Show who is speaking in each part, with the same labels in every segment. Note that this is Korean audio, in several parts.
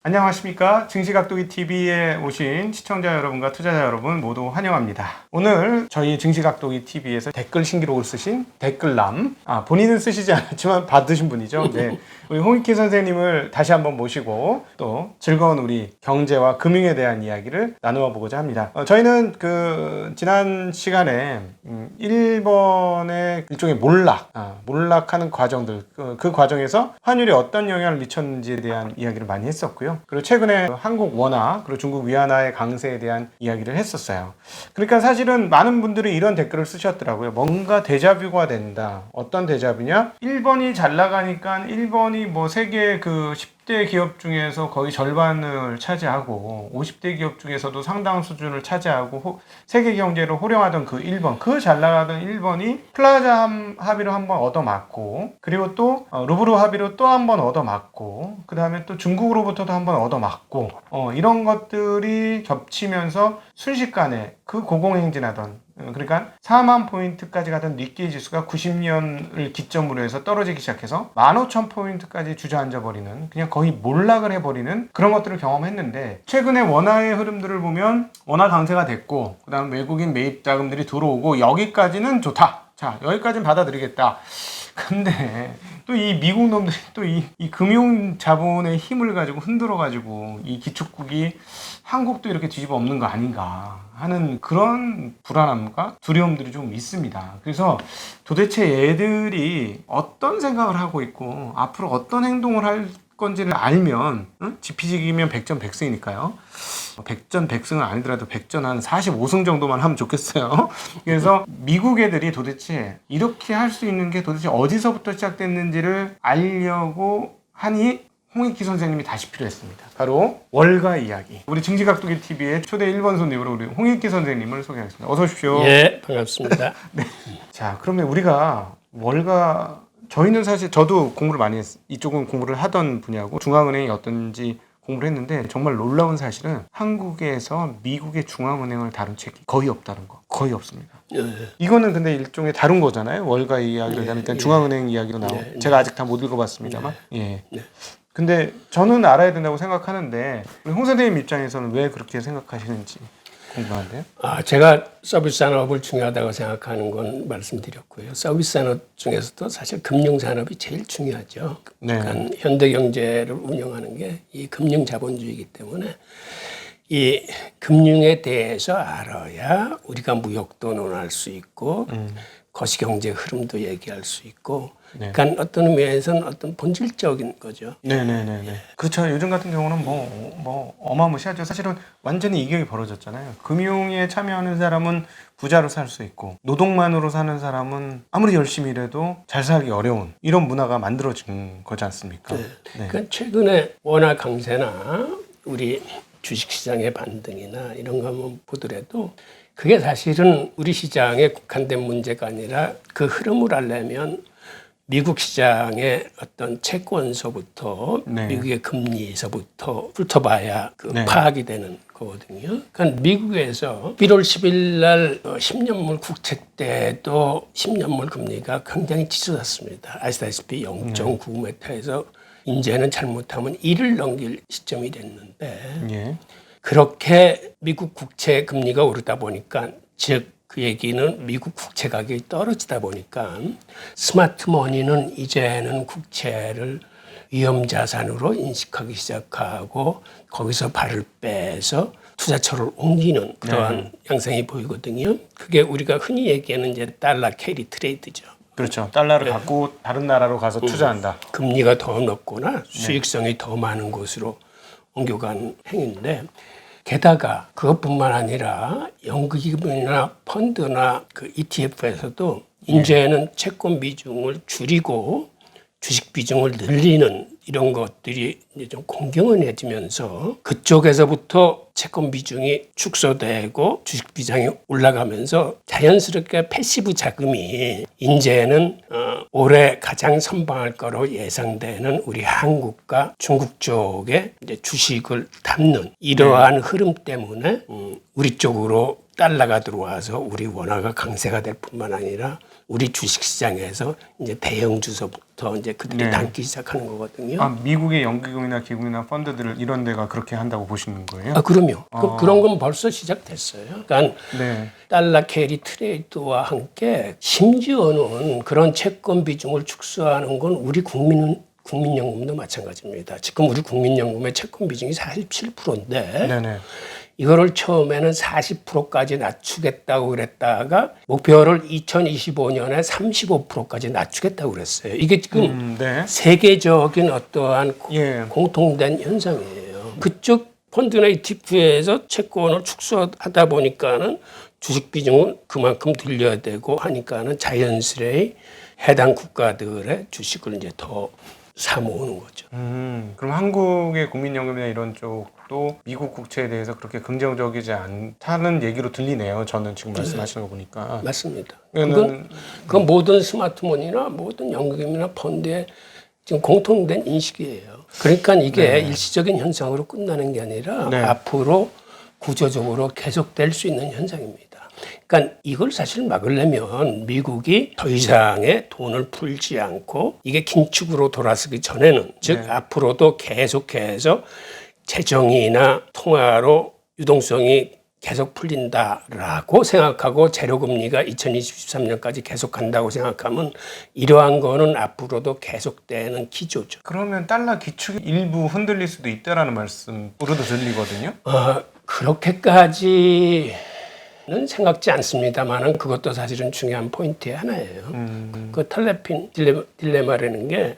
Speaker 1: 안녕하십니까. 증시각도기 TV에 오신 시청자 여러분과 투자자 여러분 모두 환영합니다. 오늘 저희 증시각도기 TV에서 댓글 신기록을 쓰신 댓글남, 본인은 쓰시지 않았지만 받으신 분이죠. 네, 우리 홍익희 선생님을 다시 한번 모시고 또 즐거운 우리 경제와 금융에 대한 이야기를 나누어 보고자 합니다. 저희는 지난 시간에 1번의 일종의 몰락하는 과정들, 그 과정에서 환율이 어떤 영향을 미쳤는지에 대한 이야기를 많이 했었고요. 그리고 최근에 한국 원화 그리고 중국 위안화의 강세에 대한 이야기를 했었어요. 그러니까 사실은 많은 분들이 이런 댓글을 쓰셨더라고요. 뭔가 데자뷰가 된다. 어떤 데자뷰냐? 1번이 잘 나가니까 1번이 뭐 세계 10대 기업 중에서 거의 절반을 차지하고 50대 기업 중에서도 상당 수준을 차지하고 세계 경제를 호령하던 그 1번, 그 잘 나가던 1번이 플라자 합의로 한번 얻어맞고, 그리고 또 루브르 합의로 또 한번 얻어맞고, 그 다음에 또 중국으로부터도 한번 얻어맞고, 이런 것들이 겹치면서 순식간에 그 고공행진하던, 그러니까 4만 포인트까지 가던 니케이 지수가 90년을 기점으로 해서 떨어지기 시작해서 15,000포인트까지 주저앉아버리는, 그냥 거의 몰락을 해버리는 그런 것들을 경험했는데, 최근에 원화의 흐름들을 보면 원화 강세가 됐고, 그 다음 외국인 매입 자금들이 들어오고, 여기까지는 좋다. 자, 여기까지는 받아들이겠다. 근데 또 이 미국 놈들이 또 이 금융 자본의 힘을 가지고 흔들어 가지고 이 기축국이 한국도 이렇게 뒤집어 엎는 거 아닌가 하는 그런 불안함과 두려움들이 좀 있습니다. 그래서 도대체 얘들이 어떤 생각을 하고 있고 앞으로 어떤 행동을 할 건지를 알면, 지피지기면 백전백승이니까요. 백전백승은 아니더라도 백전 한 45승 정도만 하면 좋겠어요. 그래서 미국 애들이 도대체 이렇게 할 수 있는 게 도대체 어디서부터 시작됐는지를 알려고 하니 홍익희 선생님이 다시 필요했습니다. 바로 월가 이야기. 우리 증시각도기 TV의 초대 1번 손님으로 우리 홍익희 선생님을 소개하겠습니다. 어서 오십시오.
Speaker 2: 예, 반갑습니다.
Speaker 1: 네. 자, 그러면 우리가 월가, 저희는 사실 저도 공부를 많이 했어요. 이쪽은 공부를 하던 분야고 중앙은행이 어떤지 공부를 했는데, 정말 놀라운 사실은 한국에서 미국의 중앙은행을 다룬 책이 거의 없다는 거. 거의 없습니다. 이거는 근데 일종의 다른 거잖아요. 월가 이야기를 하니까 중앙은행 이야기도 나오고. 제가 아직 다 못 읽어봤습니다만. 예. 근데 저는 알아야 된다고 생각하는데 우리 홍 선생님 입장에서는 왜 그렇게 생각하시는지 궁금한데요.
Speaker 2: 제가 서비스 산업을 중요하다고 생각하는 건 말씀드렸고요. 서비스 산업 중에서도 사실 금융 산업이 제일 중요하죠.
Speaker 1: 네.
Speaker 2: 그러니까 현대 경제를 운영하는 게 이 금융 자본주의이기 때문에 이 금융에 대해서 알아야 우리가 무역도 논할 수 있고 거시경제 흐름도 얘기할 수 있고, 그러니까 어떤 의미에서는 어떤 본질적인 거죠.
Speaker 1: 네네네네. 그렇죠. 요즘 같은 경우는 뭐 어마무시하죠. 사실은 완전히 이격이 벌어졌잖아요. 금융에 참여하는 사람은 부자로 살 수 있고, 노동만으로 사는 사람은 아무리 열심히 일해도 잘 살기 어려운 이런 문화가 만들어진 거지 않습니까?
Speaker 2: 네. 그러니까 최근에 원화 강세나 우리 주식시장의 반등이나 이런 거 한번 보더라도 그게 사실은 우리 시장에 국한된 문제가 아니라 그 흐름을 알려면 미국 시장의 어떤 채권서부터 미국의 금리에서부터 훑어봐야 파악이 되는 거거든요. 그러니까 미국에서 1월 10일 날 10년물 국채 때도 10년물 금리가 굉장히 치솟았습니다. 아시다시피 0.9m에서 이제는 잘못하면 1을 넘길 시점이 됐는데, 그렇게 미국 국채 금리가 오르다 보니까, 즉 그 얘기는 미국 국채 가격이 떨어지다 보니까 스마트 머니는 이제는 국채를 위험자산으로 인식하기 시작하고 거기서 발을 빼서 투자처를 옮기는 그러한 양상이 보이거든요. 그게 우리가 흔히 얘기하는 이제 달러 캐리 트레이드죠.
Speaker 1: 그렇죠. 달러를 갖고 다른 나라로 가서 투자한다.
Speaker 2: 금리가 더 높거나 수익성이 더 많은 곳으로 옮겨간 행위인데, 게다가 그것뿐만 아니라 연기금이나 펀드나 그 ETF에서도 이제는 채권 비중을 줄이고 주식 비중을 늘리는 이런 것들이 이제 좀 공경연해지면서 그쪽에서부터 채권 비중이 축소되고 주식 비중이 올라가면서 자연스럽게 패시브 자금이 이제는 올해 가장 선방할 거로 예상되는 우리 한국과 중국 쪽에 이제 주식을 담는 이러한 흐름 때문에 우리 쪽으로 달러가 들어와서 우리 원화가 강세가 될 뿐만 아니라 우리 주식시장에서 이제 대형 주서부터 이제 그들이
Speaker 1: 네.
Speaker 2: 담기 시작하는 거거든요.
Speaker 1: 아, 미국의 연기금이나 기금이나 펀드들 이런 데가 그렇게 한다고 보시는 거예요?
Speaker 2: 그럼요. 그런 건 벌써 시작됐어요. 그러니까
Speaker 1: 네.
Speaker 2: 달러 캐리 트레이드와 함께 심지어는 그런 채권 비중을 축소하는 건 우리 국민연금도 마찬가지입니다. 지금 우리 국민연금의 채권 비중이 47%인데
Speaker 1: 네네.
Speaker 2: 이거를 처음에는 40%까지 낮추겠다고 그랬다가 목표를 2025년에 35%까지 낮추겠다고 그랬어요. 이게 지금
Speaker 1: 네.
Speaker 2: 세계적인 어떠한
Speaker 1: 예.
Speaker 2: 공통된 현상이에요. 그쪽 펀드나 ETF에서 채권을 축소하다 보니까는 주식 비중은 그만큼 들려야 되고 하니까는 자연스레 해당 국가들의 주식을 이제 더 사모으는 거죠.
Speaker 1: 그럼 한국의 국민연금이나 이런 쪽도 미국 국채에 대해서 그렇게 긍정적이지 않다는 얘기로 들리네요. 저는 지금 말씀하시는 거 보니까.
Speaker 2: 맞습니다.
Speaker 1: 그거는
Speaker 2: 그건 모든 스마트폰이나 모든 연금이나 펀드의 지금 공통된 인식이에요. 그러니까 이게 일시적인 현상으로 끝나는 게 아니라
Speaker 1: 네.
Speaker 2: 앞으로 구조적으로 계속될 수 있는 현상입니다. 그러니까 이걸 사실 막으려면 미국이 더 이상의 돈을 풀지 않고 이게 긴축으로 돌아서기 전에는 즉 앞으로도 계속해서 재정이나 통화로 유동성이 계속 풀린다라고 생각하고 재료금리가 2023년까지 계속 간다고 생각하면 이러한 거는 앞으로도 계속되는 기조죠.
Speaker 1: 그러면 달러 기축이 일부 흔들릴 수도 있다라는 말씀으로도 들리거든요.
Speaker 2: 그렇게까지는 생각지 않습니다만은 그것도 사실은 중요한 포인트의 하나예요. 그 탈레핀 딜레마라는 게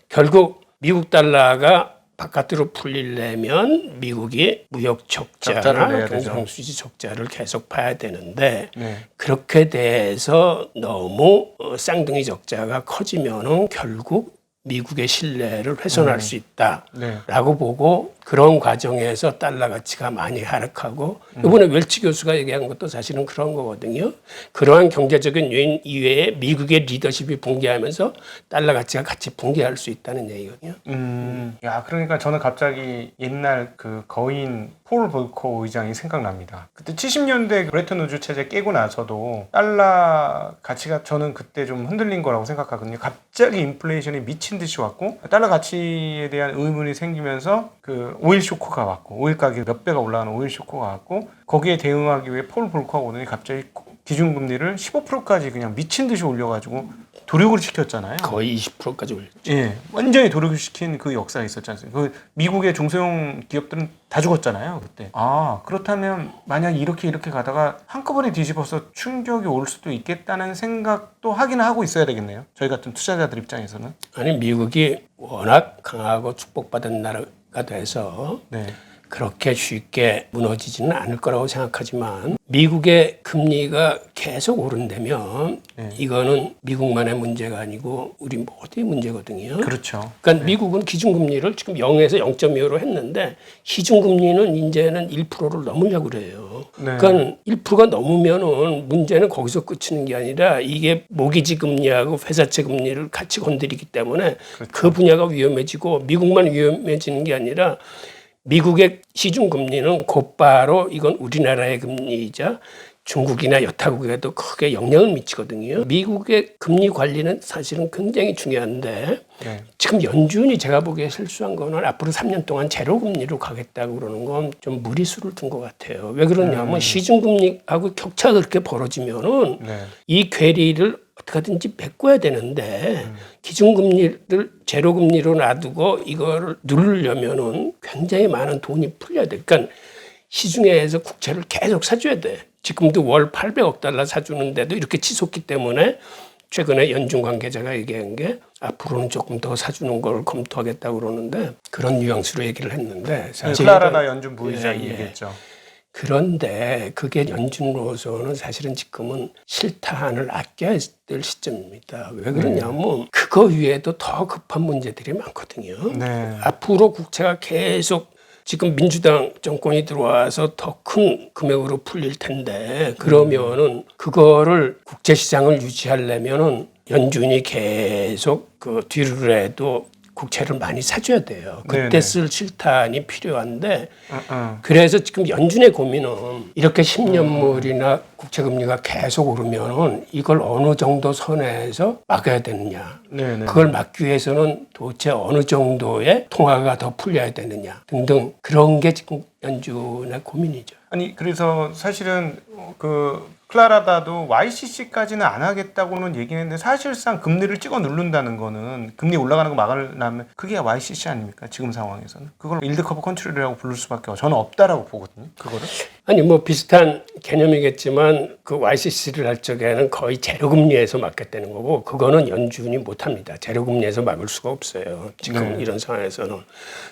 Speaker 2: 결국 미국 달러가 바깥으로 풀리려면 미국이 무역 적자나 경상 수지 적자를 계속 봐야 되는데 그렇게 돼서 너무 쌍둥이 적자가 커지면은 결국 미국의 신뢰를 훼손할 수 있다라고 보고 그런 과정에서 달러 가치가 많이 하락하고 이번에 웰치 교수가 얘기한 것도 사실은 그런 거거든요. 그러한 경제적인 요인 이외에 미국의 리더십이 붕괴하면서 달러 가치가 같이 붕괴할 수 있다는 얘기거든요.
Speaker 1: 야, 그러니까 저는 갑자기 옛날 그 거인 폴 볼커 의장이 생각납니다. 그때 70년대 브레튼 우즈 체제 깨고 나서도 달러 가치가 저는 그때 좀 흔들린 거라고 생각하거든요. 갑자기 인플레이션이 미친 듯이 왔고 달러 가치에 대한 의문이 생기면서 그 오일 쇼크가 왔고 오일 가격 몇 배가 올라가는 오일 쇼크가 왔고 거기에 대응하기 위해 폴 볼커가 오더니 갑자기 기준금리를 15%까지 그냥 미친 듯이 올려가지고 도륙을 시켰잖아요.
Speaker 2: 거의 20%까지 올렸죠.
Speaker 1: 예, 완전히 도륙을 시킨 그 역사가 있었지 않습니까? 그 미국의 중소형 기업들은 다 죽었잖아요, 그때. 아, 그렇다면 만약 이렇게 가다가 한꺼번에 뒤집어서 충격이 올 수도 있겠다는 생각도 하긴 하고 있어야 되겠네요. 저희 같은 투자자들 입장에서는.
Speaker 2: 아니 미국이 워낙 강하고 축복받은 나라가 돼서 그렇게 쉽게 무너지지는 않을 거라고 생각하지만 미국의 금리가 계속 오른다면 이거는 미국만의 문제가 아니고 우리 모두의 문제거든요.
Speaker 1: 그렇죠.
Speaker 2: 그러니까 미국은 기준금리를 지금 0에서 0.25로 했는데 시중금리는 이제는 1%를 넘으려고 그래요. 그러니까 1%가 넘으면은 문제는 거기서 끝이는 게 아니라 이게 모기지 금리하고 회사채 금리를 같이 건드리기 때문에 그 분야가 위험해지고 미국만 위험해지는 게 아니라 미국의 시중금리는 곧바로 이건 우리나라의 금리이자 중국이나 여타국에도 크게 영향을 미치거든요. 미국의 금리 관리는 사실은 굉장히 중요한데 지금 연준이 제가 보기에 실수한 거는 앞으로 3년 동안 제로금리로 가겠다고 그러는 건 좀 무리수를 둔 것 같아요. 왜 그러냐면 시중금리하고 격차가 그렇게 벌어지면은 이 괴리를 어떻게든지 메꿔야 되는데 기준금리를 제로금리로 놔두고 이거를 누르려면은 굉장히 많은 돈이 풀려야 돼. 그러니까 시중에서 국채를 계속 사줘야 돼. 지금도 월 800억 달러 사주는데도 이렇게 치솟기 때문에 최근에 연준 관계자가 얘기한 게 앞으로는 조금 더 사주는 걸 검토하겠다고 그러는데 그런 뉘앙스로 얘기를 했는데
Speaker 1: 클라라나 연준 부의장이 얘기했죠.
Speaker 2: 그런데 그게 연준으로서는 사실은 지금은 실탄을 아껴야 될 시점입니다. 왜 그러냐면 그거 위에도 더 급한 문제들이 많거든요. 앞으로 국채가 계속 지금 민주당 정권이 들어와서 더 큰 금액으로 풀릴 텐데 그러면은 그거를 국제시장을 유지하려면은 연준이 계속 그 뒤로라도 국채를 많이 사줘야 돼요. 그때
Speaker 1: 네네.
Speaker 2: 쓸 실탄이 필요한데 그래서 지금 연준의 고민은 이렇게 10년물이나 국채금리가 계속 오르면은 이걸 어느 정도 선에서 막아야 되느냐.
Speaker 1: 네네.
Speaker 2: 그걸 막기 위해서는 도대체 어느 정도의 통화가 더 풀려야 되느냐 등등 그런 게 지금 연준의 고민이죠.
Speaker 1: 아니 그래서 사실은 그 클라라다도 YCC까지는 안 하겠다고는 얘기했는데 사실상 금리를 찍어 누른다는 거는 금리 올라가는 거 막으려면 그게 YCC 아닙니까? 지금 상황에서는 그걸 일드 커브 컨트롤이라고 부를 수밖에 저는 없다라고 보거든요. 그거를.
Speaker 2: 아니 뭐 비슷한 개념이겠지만 그 YCC를 할 적에는 거의 제로금리에서 막겠다는 거고 그거는 연준이 못합니다. 제로금리에서 막을 수가 없어요. 지금 이런 상황에서는.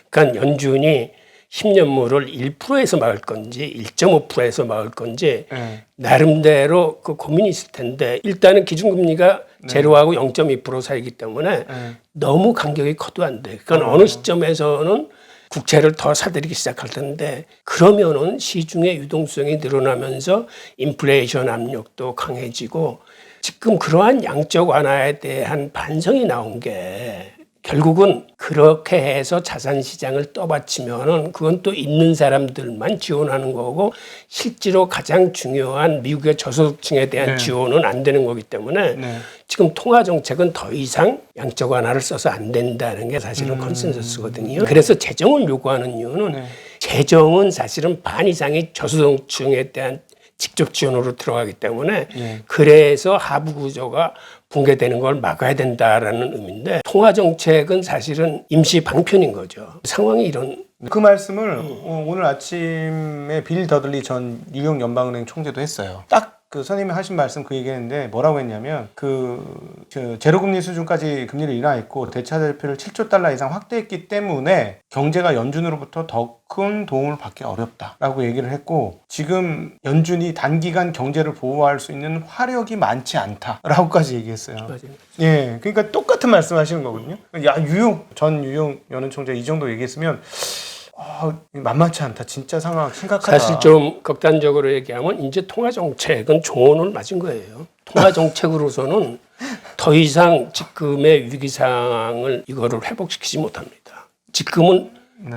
Speaker 2: 그러니까 연준이 10년물을 1%에서 막을 건지 1.5%에서 막을 건지 나름대로 그 고민이 있을 텐데 일단은 기준금리가 제로하고 0.2% 사이기 때문에 너무 간격이 커도 안 돼. 그러니까 어느 시점에서는 국채를 더 사들이기 시작할 텐데 그러면은 시중의 유동성이 늘어나면서 인플레이션 압력도 강해지고 지금 그러한 양적 완화에 대한 반성이 나온 게 결국은 그렇게 해서 자산 시장을 떠받치면은 그건 또 있는 사람들만 지원하는 거고 실제로 가장 중요한 미국의 저소득층에 대한 지원은 안 되는 거기 때문에 지금 통화 정책은 더 이상 양적 완화를 써서 안 된다는 게 사실은 컨센서스거든요. 그래서 재정을 요구하는 이유는 재정은 사실은 반 이상이 저소득층에 대한 직접 지원으로 들어가기 때문에 그래서 하부 구조가 붕괴되는 걸 막아야 된다라는 의미인데 통화 정책은 사실은 임시 방편인 거죠. 상황이 이런.
Speaker 1: 그 말씀을 오늘 아침에 빌 더들리 전 뉴욕 연방은행 총재도 했어요. 딱 그 선생님이 하신 말씀 그 얘기했는데 뭐라고 했냐면 제로금리 수준까지 금리를 인하했고 대차대표를 7조 달러 이상 확대했기 때문에 경제가 연준으로부터 더 큰 도움을 받기 어렵다라고 얘기를 했고 지금 연준이 단기간 경제를 보호할 수 있는 화력이 많지 않다라고까지 얘기했어요.
Speaker 2: 맞아요.
Speaker 1: 예, 그러니까 똑같은 말씀하시는 거거든요. 야 전 뉴욕 연은 총재 이 정도 얘기했으면. 만만치 않다. 진짜 상황 심각하다.
Speaker 2: 사실 좀 극단적으로 얘기하면 이제 통화 정책은 종언을 맞은 거예요. 통화 정책으로서는 더 이상 지금의 위기 상황을 이거를 회복시키지 못합니다. 지금은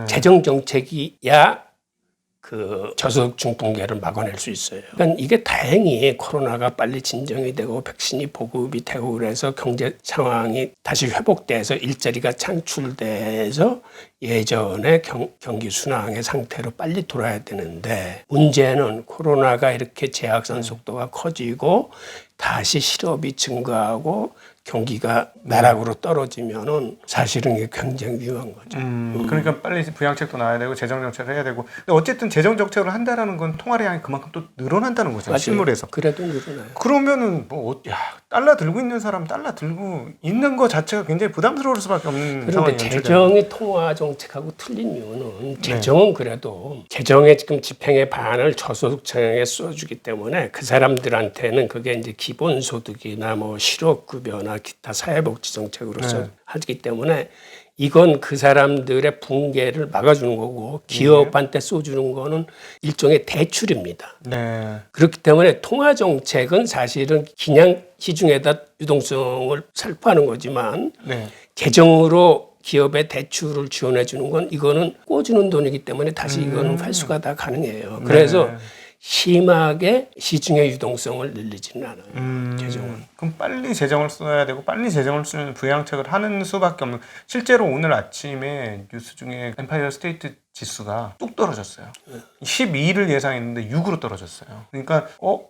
Speaker 2: 재정 정책이야 그 저소득층 붕괴를 막아낼 수 있어요. 그러니까 이게 다행히 코로나가 빨리 진정이 되고 백신이 보급이 되고 그래서 경제 상황이 다시 회복돼서 일자리가 창출돼서 예전의 경기 순항의 상태로 빨리 돌아야 되는데 문제는 코로나가 이렇게 재확산 속도가 커지고 다시 실업이 증가하고 경기가 나락으로 떨어지면은 사실은 이게 굉장히 위험한 거죠.
Speaker 1: 그러니까 빨리 부양책도 나와야 되고 재정정책을 해야 되고. 근데 어쨌든 재정정책을 한다라는 건 통화량이 그만큼 또 늘어난다는 거잖아요. 실물에서.
Speaker 2: 그래도 늘어나요.
Speaker 1: 그러면은 달러 들고 있는 사람 달러 들고 있는 거 자체가 굉장히 부담스러울 수밖에 없는 상황이에요.
Speaker 2: 그런데 재정이 통화 정책하고 틀린 이유는 재정은 그래도 재정의 지금 집행의 반을 저소득층에 써주기 때문에 그 사람들한테는 그게 이제 기본소득이나 뭐 실업급여나 기타 사회복지 정책으로서 하기 때문에 이건 그 사람들의 붕괴를 막아주는 거고 기업한테 쏘주는 거는 일종의 대출입니다. 그렇기 때문에 통화 정책은 사실은 그냥 시중에다 유동성을 살포하는 거지만 재정으로 기업의 대출을 지원해 주는 건 이거는 꿔주는 돈이기 때문에 다시 이거는 회수가 다 가능해요. 그래서 심하게 시중의 유동성을 늘리지는 않아요. 재정은.
Speaker 1: 그럼 빨리 재정을 써야 되고 빨리 재정을 쓰는 부양책을 하는 수밖에 없는. 실제로 오늘 아침에 뉴스 중에 엠파이어 스테이트 지수가 뚝 떨어졌어요. 12를 예상했는데 6으로 떨어졌어요. 그러니까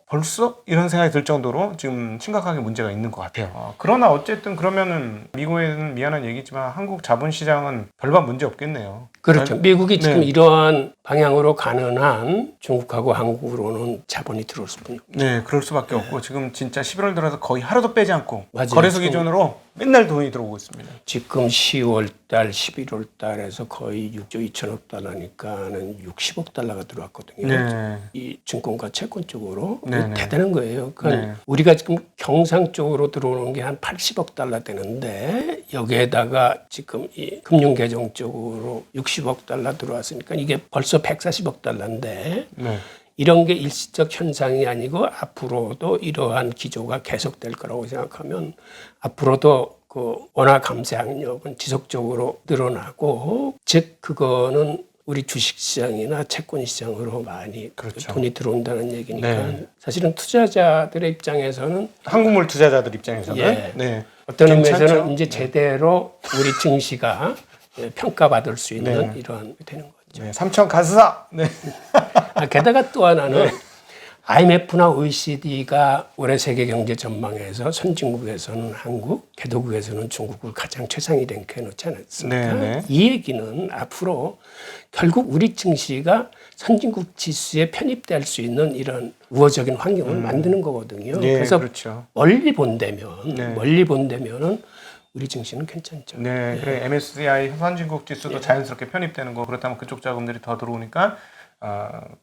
Speaker 1: 벌써? 이런 생각이 들 정도로 지금 심각하게 문제가 있는 것 같아요. 그러나 어쨌든 그러면은 미국에는 미안한 얘기지만 한국 자본시장은 별반 문제 없겠네요.
Speaker 2: 그렇죠. 미국이 지금 이러한 방향으로 가는 한 중국하고 한국으로는 자본이 들어올 수밖에 없죠.
Speaker 1: 네, 그럴 수밖에 없고 지금 진짜 11월 들어서 거의 하루도 빼지 않고
Speaker 2: 맞아요.
Speaker 1: 거래소 기준으로 맨날 돈이 들어오고 있습니다.
Speaker 2: 지금 10월 달, 11월 달에서 거의 6조 2천억 달러니까는 60억 달러가 들어왔거든요. 이 증권과 채권 쪽으로. 대단한 거예요. 그러니까 우리가 지금 경상 쪽으로 들어오는 게 한 80억 달러 되는데 여기에다가 지금 이 금융계정 쪽으로 60억 달러 들어왔으니까 이게 벌써 140억 달러인데 이런 게 일시적 현상이 아니고 앞으로도 이러한 기조가 계속될 거라고 생각하면 앞으로도 그 원화 감세 압력은 지속적으로 늘어나고, 즉 그거는 우리 주식시장이나 채권시장으로 많이
Speaker 1: 그렇죠.
Speaker 2: 돈이 들어온다는 얘기니까
Speaker 1: 네.
Speaker 2: 사실은 투자자들의 입장에서는
Speaker 1: 한국물 투자자들 입장에서는
Speaker 2: 예.
Speaker 1: 네.
Speaker 2: 어떤
Speaker 1: 괜찮죠?
Speaker 2: 의미에서는 이제 제대로 우리 증시가 평가받을 수 있는
Speaker 1: 네.
Speaker 2: 이러한 되는 거죠.
Speaker 1: 네, 삼천 가스사. 네.
Speaker 2: 게다가 또 하나는 IMF나 OECD가 올해 세계 경제 전망에서 선진국에서는 한국, 개도국에서는 중국을 가장 최상위 랭크에 놓지 않았습니까?
Speaker 1: 네, 네.
Speaker 2: 이 얘기는 앞으로 결국 우리 증시가 선진국 지수에 편입될 수 있는 이런 우호적인 환경을 만드는 거거든요.
Speaker 1: 네,
Speaker 2: 그래서
Speaker 1: 그렇죠.
Speaker 2: 멀리 본다면,
Speaker 1: 네.
Speaker 2: 멀리 본다면은 우리 증시는 괜찮죠.
Speaker 1: 네, 그래 MSCI 선진국 지수도 자연스럽게 편입되는 거. 그렇다면 그쪽 자금들이 더 들어오니까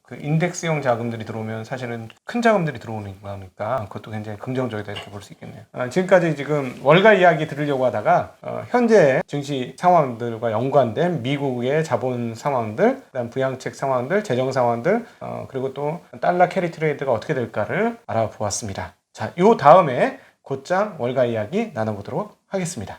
Speaker 1: 그 인덱스형 자금들이 들어오면 사실은 큰 자금들이 들어오는 거니까 그것도 굉장히 긍정적이다 이렇게 볼 수 있겠네요. 지금까지 지금 월가 이야기 들으려고 하다가 현재 증시 상황들과 연관된 미국의 자본 상황들, 그다음 부양책 상황들, 재정 상황들, 그리고 또 달러 캐리 트레이드가 어떻게 될까를 알아보았습니다. 자, 요 다음에 곧장 월가 이야기 나눠보도록 하겠습니다.